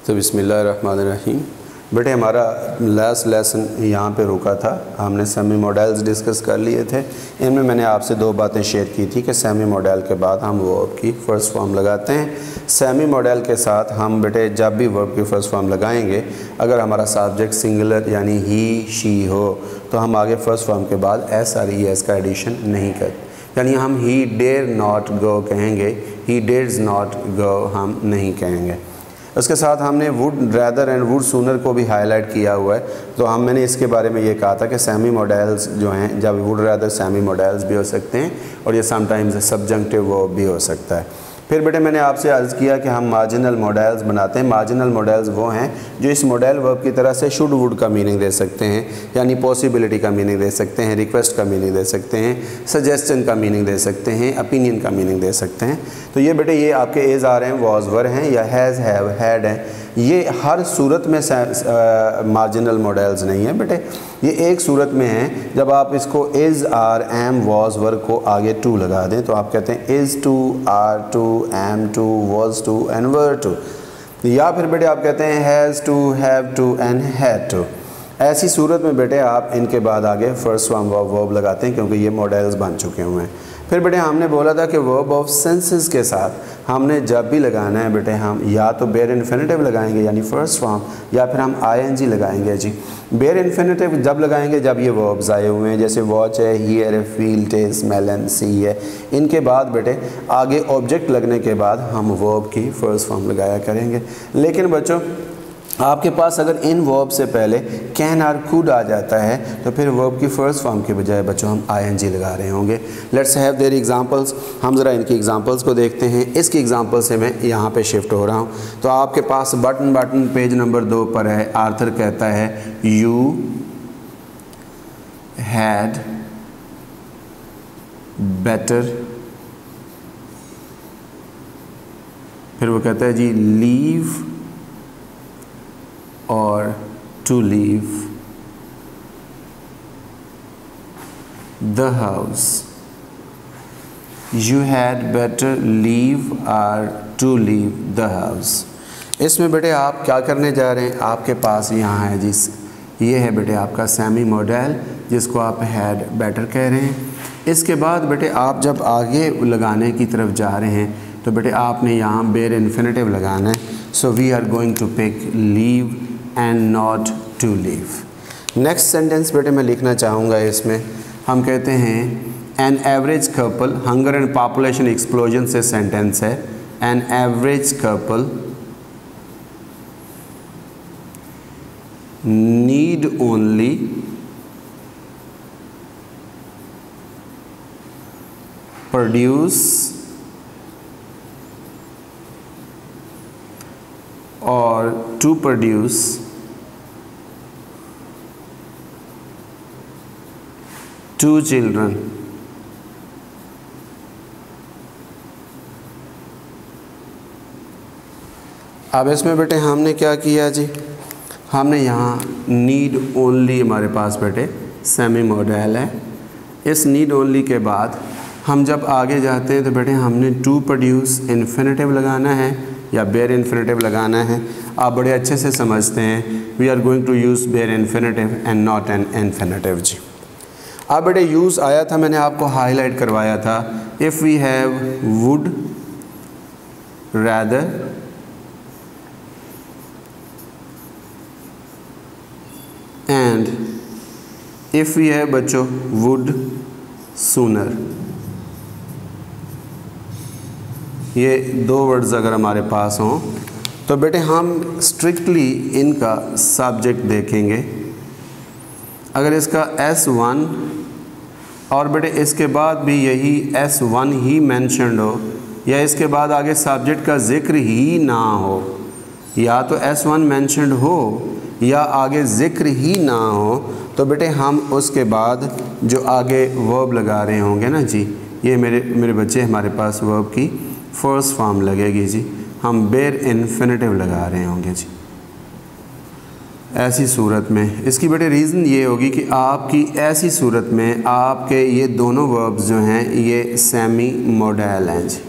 तो बिस्मिल्लाहिर्रहमानिर्रहीम। बेटे हमारा लास्ट लेसन यहाँ पे रुका था। हमने सेमी मॉडल्स डिस्कस कर लिए थे। इनमें मैंने आपसे दो बातें शेयर की थी कि सेमी मॉडल के बाद हम वर्ब की फ़र्स्ट फॉर्म लगाते हैं। सेमी मॉडल के साथ हम बेटे जब भी वर्ब की फ़र्स्ट फॉर्म लगाएंगे, अगर हमारा सब्जेक्ट सिंगुलर यानी ही शी हो तो हम आगे फ़र्स्ट फॉर्म के बाद एस और ई एस का एडिशन नहीं करते, यानी हम ही डेयर नॉट गो कहेंगे, ही डेयर्स नॉट गो हम नहीं कहेंगे। उसके साथ हमने would rather and would sooner को भी हाईलाइट किया हुआ है। तो मैंने इसके बारे में ये कहा था कि सेमी मॉडल्स जो हैं, जब वुड रैदर सेमी मॉडल्स भी हो सकते हैं और ये समटाइम्स सब्जंक्टिव वर्ब भी हो सकता है। फिर बेटे मैंने आपसे अर्ज़ किया कि हम मार्जिनल मॉडल्स बनाते हैं। मार्जिनल मॉडल्स वो हैं जो इस मॉडल वर्ब की तरह से शुड वुड का मीनिंग दे सकते हैं, यानी पॉसिबिलिटी का मीनिंग दे सकते हैं, रिक्वेस्ट का मीनिंग दे सकते हैं, सजेस्टन का मीनिंग दे सकते हैं, ओपिनियन का मीनिंग दे सकते हैं। तो ये बेटे ये आपके इज़ आर हैं, वॉज वर हैं या हैज़ हैव हैड हैं। ये हर सूरत में मार्जिनल मॉडल्स नहीं है बेटे, ये एक सूरत में है जब आप इसको is are am was were को आगे टू लगा दें तो आप कहते हैं is to, are to, am to, was to and were to. या फिर बेटे आप कहते हैं has to, have to and had to. ऐसी सूरत में बेटे आप इनके बाद आगे फर्स्ट फॉर्म वर्ब लगाते हैं क्योंकि ये मॉडल्स बन चुके हुए हैं। फिर बेटे हमने बोला था कि वर्ब ऑफ सेंसेस के साथ हमने जब भी लगाना है बेटे हम या तो बेयर इन्फिनेटिव लगाएंगे यानी फर्स्ट फॉर्म, या फिर हम आईएनजी लगाएंगे जी। बेयर इन्फिनेटिव जब लगाएंगे जब ये वर्ब्स आए हुए हैं, जैसे वॉच है, हियर है, फील, टेस्ट, स्मेल एंड सी है। इनके बाद बेटे आगे ऑब्जेक्ट लगने के बाद हम वर्ब की फर्स्ट फॉर्म लगाया करेंगे। लेकिन बच्चों आपके पास अगर इन वर्ब से पहले कैन और कुड आ जाता है तो फिर वर्ब की फ़र्स्ट फॉर्म के बजाय बच्चों हम आईएनजी लगा रहे होंगे। Let's have their examples. हम ज़रा इनकी एग्जांपल्स को देखते हैं। इसकी एग्जांपल से मैं यहाँ पे शिफ्ट हो रहा हूँ। तो आपके पास बटन पेज नंबर 2 पर है। आर्थर कहता है यू हैड बेटर, फिर वो कहता है जी leave or to leave the house. You had better leave or to leave the house. इसमें बेटे आप क्या करने जा रहे हैं, आपके पास यहाँ है जिस ये है बेटे आपका सेमी मॉडल जिसको आप हैड बेटर कह रहे हैं। इसके बाद बेटे आप जब आगे लगाने की तरफ जा रहे हैं तो बेटे आपने यहाँ बेयर इन्फिनेटिव लगाना है। So we are going to pick leave and not to leave. Next sentence बेटे मैं लिखना चाहूँगा। इसमें हम कहते हैं an average couple, hunger and population explosion से सेंटेंस है। An average couple need only produce or to produce two children. अब इसमें बेटे हमने क्या किया जी, हमने यहाँ नीड ओनली हमारे पास बेटे सेमी मॉडल है। इस नीड ओनली के बाद हम जब आगे जाते हैं तो बेटे हमने टू प्रोड्यूस इन्फिनेटिव लगाना है या बेयर इन्फिनेटिव लगाना है। आप बड़े अच्छे से समझते हैं we are going to use bare infinitive and not an infinitive जी। अब बेटे यूज़ आया था, मैंने आपको हाईलाइट करवाया था। If we have would rather and if we have बच्चों वुड सूनर, ये दो वर्ड्स अगर हमारे पास हों तो बेटे हम स्ट्रिक्टली इनका सब्जेक्ट देखेंगे। अगर इसका S1 और बेटे इसके बाद भी यही S1 ही मेंशन्ड हो या इसके बाद आगे सब्जेक्ट का जिक्र ही ना हो, या तो S1 मेंशन्ड हो या आगे जिक्र ही ना हो, तो बेटे हम उसके बाद जो आगे वर्ब लगा रहे होंगे ना जी, ये मेरे बच्चे हमारे पास वर्ब की फर्स्ट फॉर्म लगेगी जी। हम बेयर इन्फिनेटिव लगा रहे होंगे जी। ऐसी सूरत में इसकी बेटे रीज़न ये होगी कि आपकी ऐसी सूरत में आपके ये दोनों वर्ब्स जो हैं ये सेमी मॉडल हैं जी।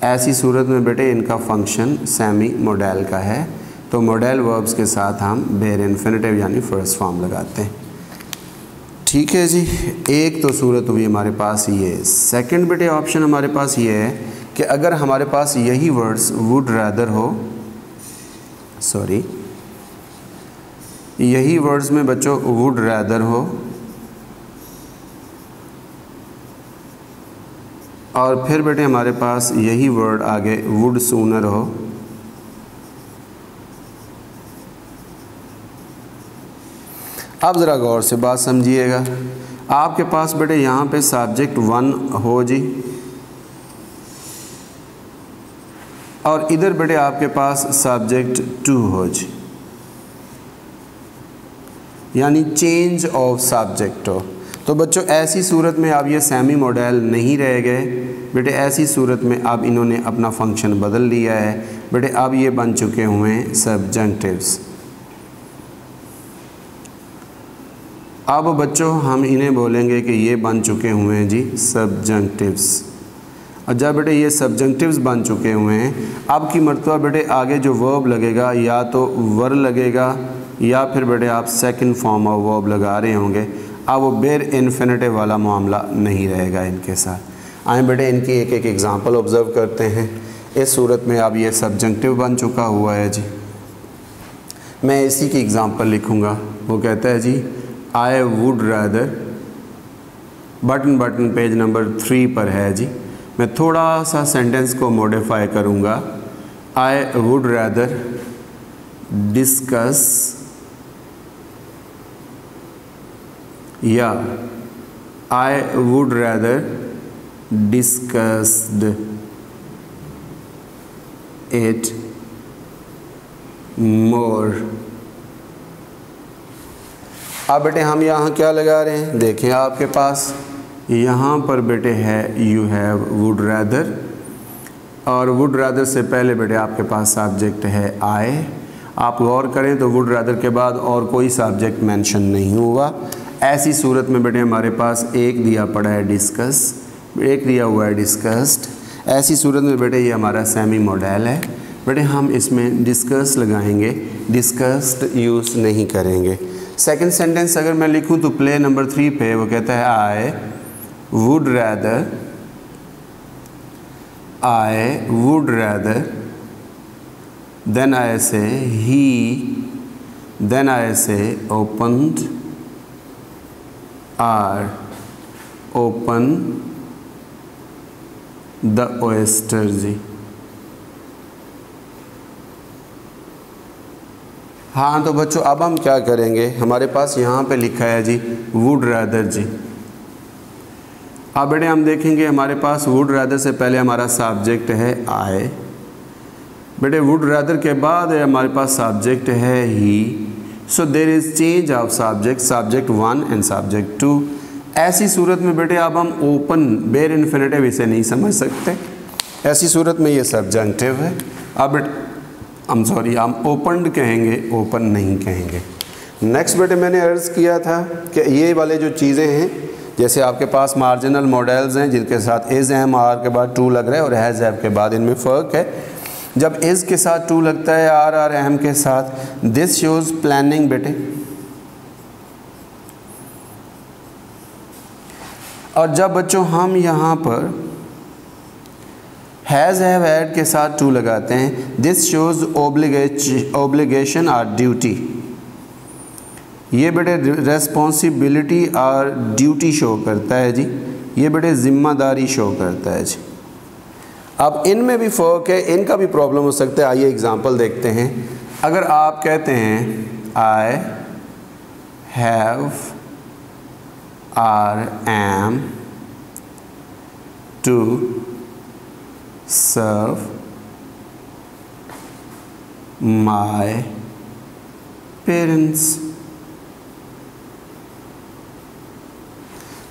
ऐसी सूरत में बेटे इनका फंक्शन सेमी मॉडल का है, तो मॉडल वर्ब्स के साथ हम बेयर इन्फिनेटिव यानी फर्स्ट फॉर्म लगाते हैं। ठीक है जी, एक तो सूरत हुई हमारे पास ये। सेकंड बेटे ऑप्शन हमारे पास ये है कि अगर हमारे पास यही वर्ड्स वुड रैदर हो, यही वर्ड्स में बच्चों वुड रैदर हो और फिर बेटे हमारे पास यही वर्ड आगे वुड सूनर हो, अब ज़रा गौर से बात समझिएगा। आपके पास बेटे यहाँ पे सब्जेक्ट 1 हो जी और इधर बेटे आपके पास सब्जेक्ट 2 हो जी, यानी चेंज ऑफ सब्जेक्ट हो। तो बच्चों ऐसी सूरत में अब ये सेमी मॉडल नहीं रह गए बेटे, ऐसी सूरत में अब इन्होंने अपना फंक्शन बदल लिया है बेटे, अब ये बन चुके हुए हैं सब्जेक्टिव्स। अब बच्चों हम इन्हें बोलेंगे कि ये बन चुके हुए हैं जी सब्जेक्टिव्स। और जब बेटे ये सब्जेक्टिव्स बन चुके हुए हैं, अब की मर्तबा बेटे आगे जो वर्ब लगेगा या तो वर लगेगा या फिर बेटे आप सेकंड फॉर्म ऑफ वर्ब लगा रहे होंगे। अब वो बेयर इन्फिनेटिव वाला मामला नहीं रहेगा इनके साथ। आए बेटे इनकी एक एक एग्जांपल ऑब्ज़र्व करते हैं। इस सूरत में अब ये सब्जेक्टिव बन चुका हुआ है जी। मैं इसी की एग्जांपल लिखूँगा। वो कहता है जी आई वुड रैदर, बटन पेज नंबर 3 पर है जी। मैं थोड़ा सा सेंटेंस को मॉडिफाई करूँगा। आई वुड रैदर डिस्कस या आई would rather discussed it more. अब बेटे हम यहाँ क्या लगा रहे हैं, देखें आपके पास यहाँ पर बेटे है यू हैव वुड रैदर और वुड रैदर से पहले बेटे आपके पास सब्जेक्ट है आई। आप गौर करें तो वुड रैदर के बाद और कोई सब्जेक्ट मेंशन नहीं हुआ। ऐसी सूरत में बेटे हमारे पास एक दिया पड़ा है डिस्कस, एक दिया हुआ है डिस्कस्ड। ऐसी सूरत में बेटे ये हमारा सेमी मॉडल है बेटे, हम इसमें डिस्कस लगाएंगे, डिस्कस्ड यूज़ नहीं करेंगे। सेकंड सेंटेंस अगर मैं लिखूं तो प्ले नंबर 3 पे वो कहता है I would rather then I say he, then I say opened or open the oyster जी। हाँ तो बच्चों अब हम क्या करेंगे, हमारे पास यहाँ पे लिखा है जी वुड रैदर जी। अब बेटे हम देखेंगे हमारे पास वुड रैदर से पहले हमारा सब्जेक्ट है आई, बेटे वुड रैदर के बाद हमारे पास सब्जेक्ट है ही। So there is change of subject, subject 1 and subject 2। ऐसी सूरत में बेटे अब हम ओपन बेयर इन्फिनेटिव इसे नहीं समझ सकते। ऐसी सूरत में ये सब्जेक्टिव है। अब बेटे हम ओपनड कहेंगे, ओपन नहीं कहेंगे। नेक्स्ट बेटे मैंने अर्ज़ किया था कि ये वाले जो चीज़ें हैं, जैसे आपके पास मार्जिनल मॉडल्स हैं जिनके साथ इज़ एम आर के बाद टू लग रहा है और हैज़ हैव के बाद इनमें फ़र्क है। जब इज़ के साथ टू लगता है आर एम के साथ, दिस शोज़ प्लानिंग बेटे। और जब बच्चों हम यहाँ पर हैज़ हैव हैड के साथ टू लगाते हैं, दिस शोज़ ओब्लिगेशन और ड्यूटी। ये बेटे रेस्पॉन्सिबिलिटी और ड्यूटी शो करता है जी, ये बेटे ज़िम्मेदारी शो करता है जी। अब इनमें भी फ़र्क है, इनका भी प्रॉब्लम हो सकता है। आइए एग्जांपल देखते हैं। अगर आप कहते हैं I have are am to serve my parents,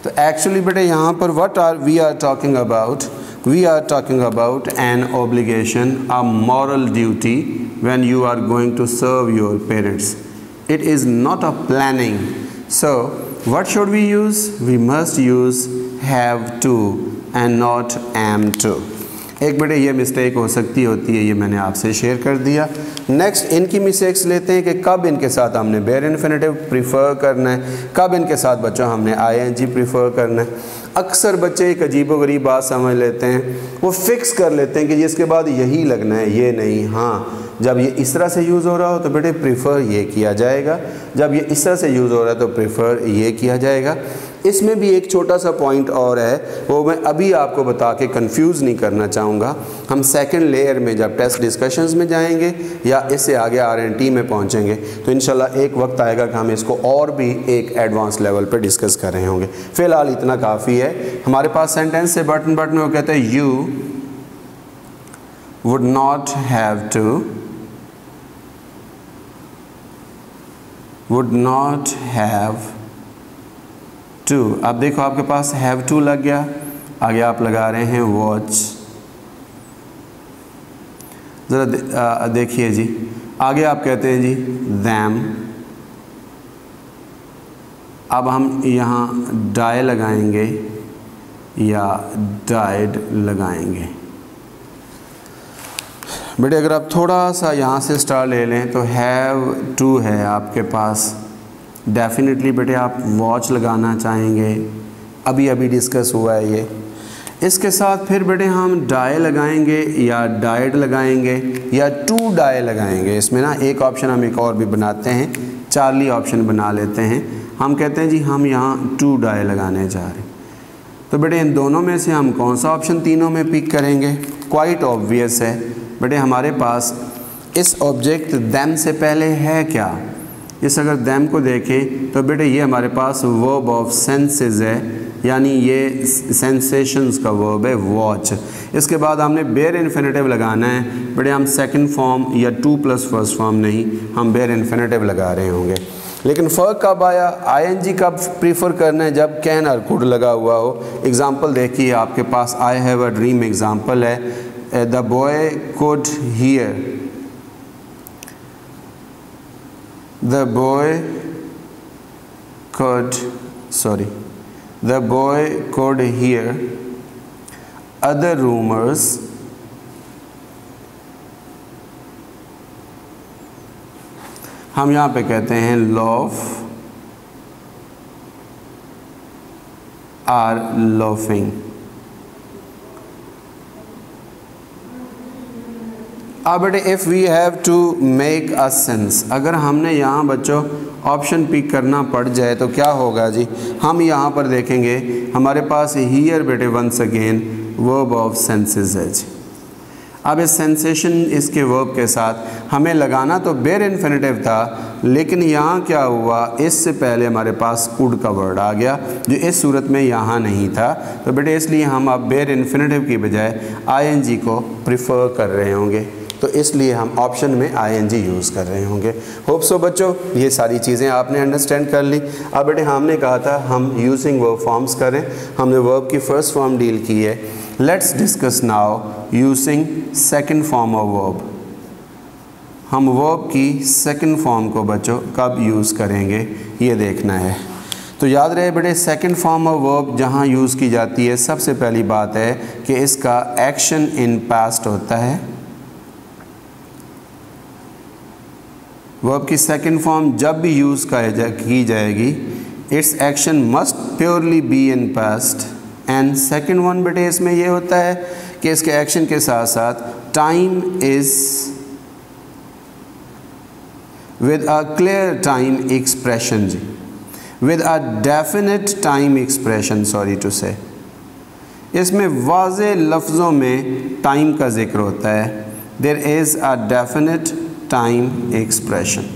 तो एक्चुअली बेटे यहाँ पर what are we are talking about? We are talking about an obligation, a moral duty when you are going to serve your parents. It is not a planning. So what should we use? We must use have to and not am to. एक बेटे ये mistake हो सकती होती है, ये मैंने आपसे शेयर कर दिया। नेक्स्ट इनकी मिस्टेक्स लेते हैं कि कब इनके साथ हमने बेयर इन्फिनेटिव प्रीफर करना है, कब इनके साथ बच्चों हमने आईएनजी प्रीफर करना है। अक्सर बच्चे एक अजीबोगरीब बात समझ लेते हैं, वो फिक्स कर लेते हैं कि जिसके बाद यही लगना है, ये नहीं। हाँ, जब ये इस तरह से यूज़ हो रहा हो तो बेटे प्रीफर ये किया जाएगा, जब ये इस तरह से यूज़ हो रहा है तो प्रीफर ये किया जाएगा। इसमें भी एक छोटा सा पॉइंट और है, वो मैं अभी आपको बता के कंफ्यूज नहीं करना चाहूँगा। हम सेकंड लेयर में जब टेस्ट डिस्कशंस में जाएंगे या इससे आगे आरएनटी में पहुँचेंगे तो इंशाल्लाह एक वक्त आएगा कि हम इसको और भी एक एडवांस लेवल पे डिस्कस कर रहे होंगे। फ़िलहाल इतना काफ़ी है। हमारे पास सेंटेंस से बटन वो कहते हैं you would not have to. अब देखो आपके पास हैव टू लग गया, आगे आप लगा रहे हैं वॉच। ज़रा देखिए जी, आगे आप कहते हैं जी दैम। अब हम यहाँ डाई लगाएंगे या डाइड लगाएंगे। बेटे अगर आप थोड़ा सा यहाँ से स्टार ले लें तो हैव टू है आपके पास, डेफिनेटली बेटे आप वॉच लगाना चाहेंगे, अभी अभी डिस्कस हुआ है ये। इसके साथ फिर बेटे हम डाई लगाएंगे या डाइड लगाएंगे या टू डाई लगाएंगे। इसमें ना एक ऑप्शन हम एक और भी बनाते हैं, चार्ली ऑप्शन बना लेते हैं। हम कहते हैं जी हम यहाँ टू डाई लगाने जा रहे हैं। तो बेटे इन दोनों में से हम कौन सा ऑप्शन तीनों में पिक करेंगे? क्वाइट ऑब्वियस है बेटे, हमारे पास इस ऑब्जेक्ट दैम से पहले है क्या? इस अगर दैम को देखें तो बेटे ये हमारे पास वर्ब ऑफ सेंसेस है, यानी ये सेंसेशंस का वर्ब है वॉच। इसके बाद हमने बेयर इन्फिनेटिव लगाना है बेटे, हम सेकंड फॉर्म या टू प्लस फर्स्ट फॉर्म नहीं, हम बेयर इन्फिनेटिव लगा रहे होंगे। लेकिन फ़र्क कब आया? आईएनजी कब प्रीफर करना है? जब कैन और कुड लगा हुआ हो। एग्जाम्पल देखिए आपके पास I have a dream example है। The boy could hear, the boy could hear other rumors हम यहाँ पे कहते हैं love are laughing। अब बेटे if we have to make a sense, अगर हमने यहाँ बच्चों ऑप्शन पिक करना पड़ जाए तो क्या होगा जी? हम यहाँ पर देखेंगे हमारे पास हियर बेटे once again verb of senses है जी। अब इस सेंसेशन इसके वर्ब के साथ हमें लगाना तो बेयर इन्फिनेटिव था, लेकिन यहाँ क्या हुआ, इससे पहले हमारे पास कुड का वर्ड आ गया जो इस सूरत में यहाँ नहीं था। तो बेटे इसलिए हम अब बेयर इन्फिनेटिव की बजाय आईएनजी को प्रिफर कर रहे होंगे, तो इसलिए हम ऑप्शन में आईएनजी यूज़ कर रहे होंगे। होप सो बच्चों ये सारी चीज़ें आपने अंडरस्टैंड कर ली। अब बेटे हमने कहा था हम यूजिंग वर्ब फॉर्म्स करें, हमने वर्ब की फ़र्स्ट फॉर्म डील की है। Let's discuss now using second form of verb. हम वर्ब की सेकंड फॉर्म को बच्चों कब यूज़ करेंगे ये देखना है। तो याद रहे बेटे सेकंड फॉर्म ऑफ वर्ब जहाँ यूज़ की जाती है, सबसे पहली बात है कि इसका एक्शन इन पास्ट होता है। वर्ब की सेकंड फॉर्म जब भी यूज़ की जाएगी, it's action must purely be in past. And second one बेटे इसमें ये होता है कि इसके एक्शन के साथ साथ time is with a clear time expression जी, with a definite time expression sorry to say। इसमें वाज़े लफ्ज़ों में टाइम का जिक्र होता है। there is a definite time expression।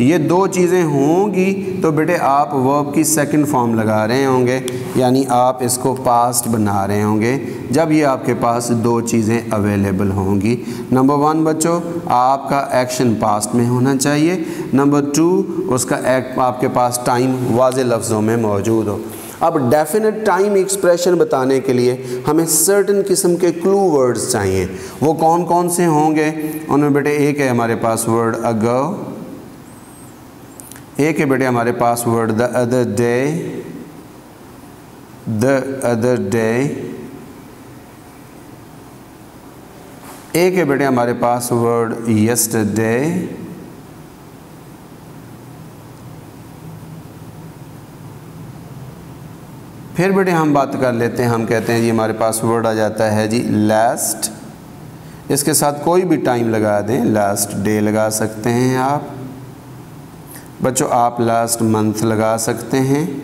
ये दो चीज़ें होंगी तो बेटे आप वर्ब की सेकंड फॉर्म लगा रहे होंगे, यानी आप इसको पास्ट बना रहे होंगे जब ये आपके पास दो चीज़ें अवेलेबल होंगी। नंबर वन बच्चों आपका एक्शन पास्ट में होना चाहिए, नंबर टू उसका आपके पास टाइम वाज़े लफ्ज़ों में मौजूद हो। अब डेफिनेट टाइम एक्सप्रेशन बताने के लिए हमें सर्टेन किस्म के क्लू वर्ड्स चाहिए। वो कौन कौन से होंगे? उनमें बेटे एक है हमारे पास वर्ड अगो, एक है बेटे हमारे पास वर्ड द अदर डे, एक है बेटे हमारे पास वर्ड यस्टरडे, फिर बेटे हम बात कर लेते हैं, हम कहते हैं जी हमारे पास वर्ड आ जाता है जी लास्ट, इसके साथ कोई भी टाइम लगा दें, लास्ट डे लगा सकते हैं आप बच्चों, आप लास्ट मंथ लगा सकते हैं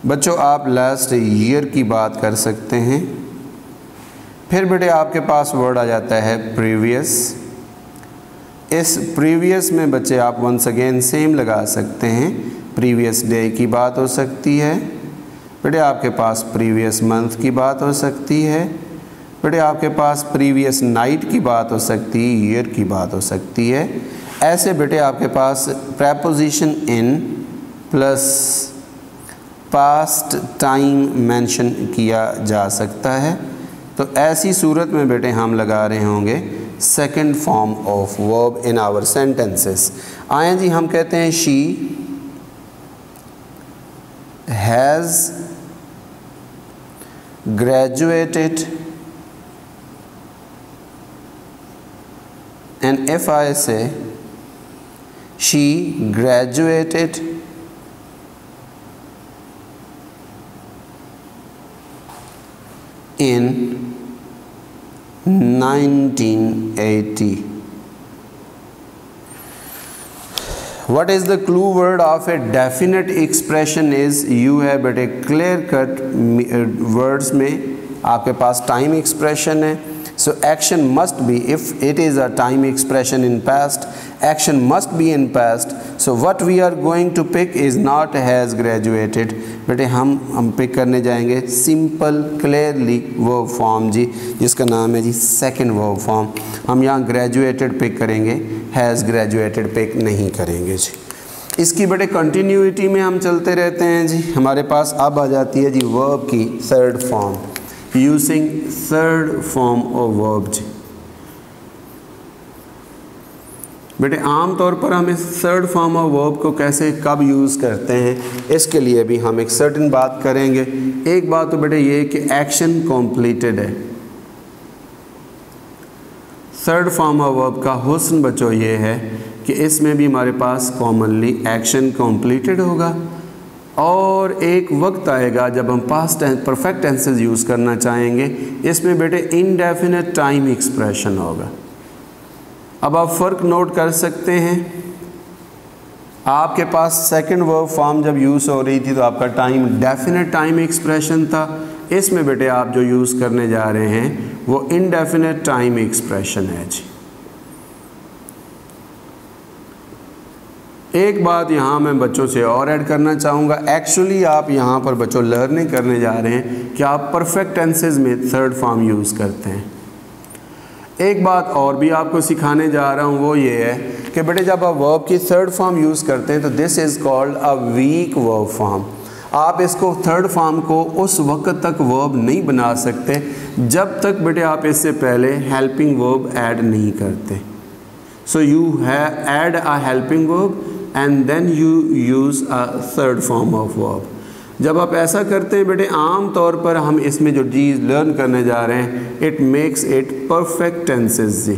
बच्चों, आप लास्ट ईयर की बात कर सकते हैं। फिर बेटे आपके पास वर्ड आ जाता है प्रीवियस, इस प्रीवियस में बच्चे आप वंस अगेन सेम लगा सकते हैं, प्रीवियस डे की बात हो सकती है बेटे, आपके पास प्रीवियस मंथ की बात हो सकती है बेटे, आपके पास प्रीवियस नाइट की बात हो सकती है, ईयर की बात हो सकती है। ऐसे बेटे आपके पास preposition in plus past time mention किया जा सकता है। तो ऐसी सूरत में बेटे हम लगा रहे होंगे second form of verb in our sentences. आए जी, हम कहते हैं she has graduated, and if I say she graduated in 1980, what is the clue word of a definite expression is you have but a clear cut words में आपके पास time expression है, so action must be, if it is a time expression in past, action must be in past, so what we are going to pick is not has graduated बेटे, हम pick करने जाएंगे simple clearly verb form जी, जिसका नाम है जी second verb form. हम यहाँ graduated pick करेंगे, हैज़ ग्रेजुएटेड पिक नहीं करेंगे जी। इसकी बेटे कंटिन्यूटी में हम चलते रहते हैं जी। हमारे पास अब आ जाती है जी वर्ब की third form, using third form of verb जी। बेटे आम तौर पर हम इस थर्ड फॉर्म ऑफ वर्ब को कैसे कब यूज़ करते हैं, इसके लिए भी हम एक सर्टेन बात करेंगे। एक बात तो बेटे ये कि एक्शन कॉम्प्लीटेड है। थर्ड फॉर्म ऑफ वर्ब का हुस्न बच्चों ये है कि इसमें भी हमारे पास कॉमनली एक्शन कॉम्प्लीटेड होगा, और एक वक्त आएगा जब हम past tense perfect tenses use करना चाहेंगे, इसमें बेटे इनडेफिनेट टाइम एक्सप्रेशन होगा। अब आप फ़र्क नोट कर सकते हैं, आपके पास सेकंड वर्ब फॉर्म जब यूज़ हो रही थी तो आपका टाइम डेफिनेट टाइम एक्सप्रेशन था, इसमें बेटे आप जो यूज़ करने जा रहे हैं वो इनडेफिनेट टाइम एक्सप्रेशन है जी। एक बात यहाँ मैं बच्चों से और ऐड करना चाहूँगा, एक्चुअली आप यहाँ पर बच्चों लर्निंग करने जा रहे हैं कि आप परफेक्ट टेंसेस में थर्ड फॉर्म यूज़ करते हैं। एक बात और भी आपको सिखाने जा रहा हूँ, वो ये है कि बेटे जब आप वर्ब की थर्ड फॉर्म यूज़ करते हैं तो this is called a weak verb form. आप इसको थर्ड फॉर्म को उस वक्त तक वर्ब नहीं बना सकते जब तक बेटे आप इससे पहले हेल्पिंग वर्ब ऐड नहीं करते। So you have add a helping verb and then you use a third form of verb. जब आप ऐसा करते हैं बेटे आम तौर पर हम इसमें जो चीज़ लर्न करने जा रहे हैं, it makes it perfect tenses जी।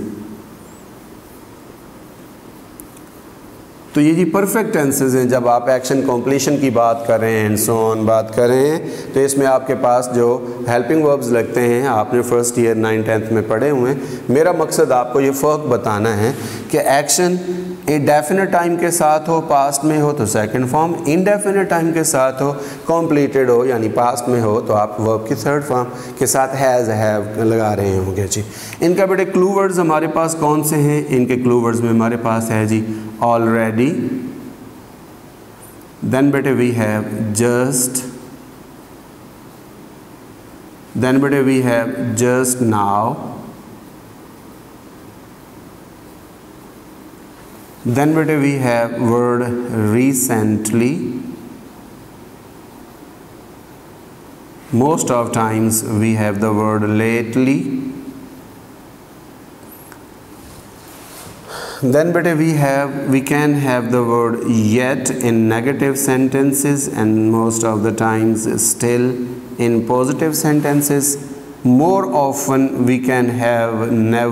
तो ये जी परफेक्ट टेंसेस हैं। जब आप एक्शन कॉम्प्लीशन की बात कर रहे हैं एंड सो ऑन बात कर रहे हैं तो इसमें आपके पास जो हेल्पिंग वर्ब्स लगते हैं आपने फर्स्ट ईयर 9th-10th में पढ़े हुए हैं। मेरा मकसद आपको ये फ़र्क बताना है कि एक्शन इंडेफिनेट टाइम के साथ हो, पास्ट में हो तो सेकंड फॉर्म, इंडेफिनेट टाइम के साथ हो, कंप्लीटेड हो यानी पास्ट में हो तो आप वर्ब की थर्ड फॉर्म के साथ हैज़ हैव लगा रहे होंगे जी। इनका बेटे क्लू वर्ड्स हमारे पास कौन से हैं? इनके क्लू वर्ड्स में हमारे पास है जी ऑलरेडी, देन बेटे वी हैव जस्ट, देन बेटे we have just now, then बेटे we have word recently, most of times we have the word lately, then बेटे we can have the word yet in negative sentences and most of the times still in positive sentences, more often we can have never